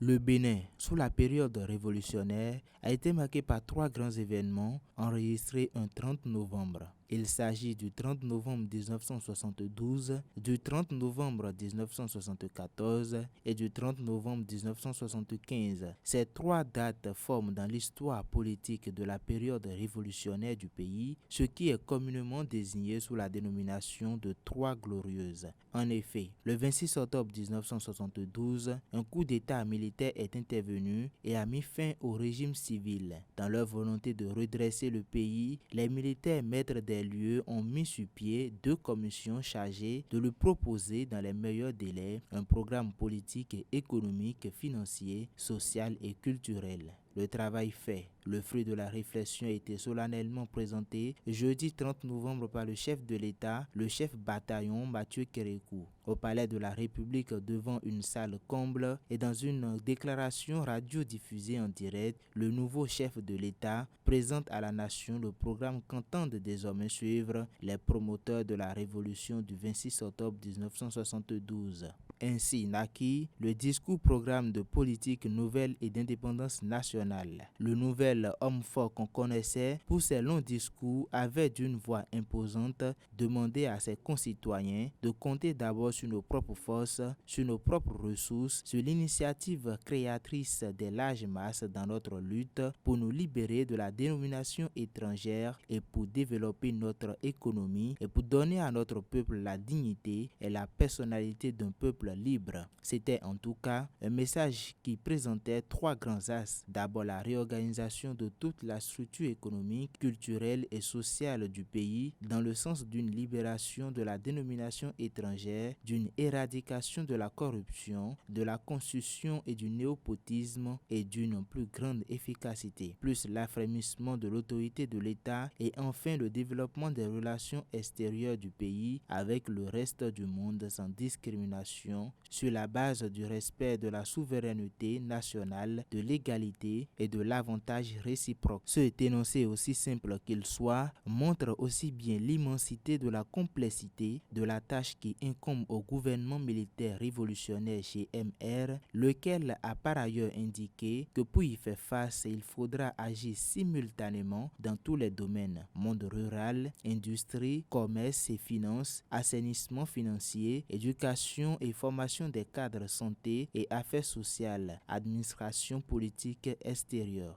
Le Bénin, sous la période révolutionnaire, a été marqué par trois grands événements enregistrés un 30 novembre. Il s'agit du 30 novembre 1972, du 30 novembre 1974 et du 30 novembre 1975. Ces trois dates forment dans l'histoire politique de la période révolutionnaire du pays ce qui est communément désigné sous la dénomination de Trois Glorieuses. En effet, le 26 octobre 1972, un coup d'État militaire est intervenu et a mis fin au régime civil. Dans leur volonté de redresser le pays, les militaires maîtres des lieux ont mis sur pied deux commissions chargées de lui proposer dans les meilleurs délais un programme politique, économique, financier, social et culturel. Le travail fait, le fruit de la réflexion a été solennellement présenté jeudi 30 novembre par le chef de l'État, le chef bataillon Mathieu Kérékou, au palais de la République devant une salle comble et dans une déclaration radio-diffusée en direct, le nouveau chef de l'État présente à la nation le programme qu'entendent désormais suivre les promoteurs de la révolution du 26 octobre 1972. Ainsi naquit le discours-programme de politique nouvelle et d'indépendance nationale. Le nouvel homme fort qu'on connaissait pour ses longs discours avait d'une voix imposante demandé à ses concitoyens de compter d'abord sur nos propres forces, sur nos propres ressources, sur l'initiative créatrice des larges masses dans notre lutte pour nous libérer de la dénomination étrangère et pour développer notre économie et pour donner à notre peuple la dignité et la personnalité d'un peuple libre. C'était en tout cas un message qui présentait trois grands axes. D'abord la réorganisation de toute la structure économique, culturelle et sociale du pays dans le sens d'une libération de la dénomination étrangère, d'une éradication de la corruption, de la constitution et du népotisme et d'une plus grande efficacité, plus l'affrémissement de l'autorité de l'État et enfin le développement des relations extérieures du pays avec le reste du monde sans discrimination sur la base du respect de la souveraineté nationale, de l'égalité et de l'avantage réciproque. Ce énoncé, aussi simple qu'il soit, montre aussi bien l'immensité de la complexité de la tâche qui incombe au gouvernement militaire révolutionnaire GMR, lequel a par ailleurs indiqué que pour y faire face, il faudra agir simultanément dans tous les domaines: monde rural, industrie, commerce et finances, assainissement financier, éducation et formation des cadres santé et affaires sociales, administration politique extérieure.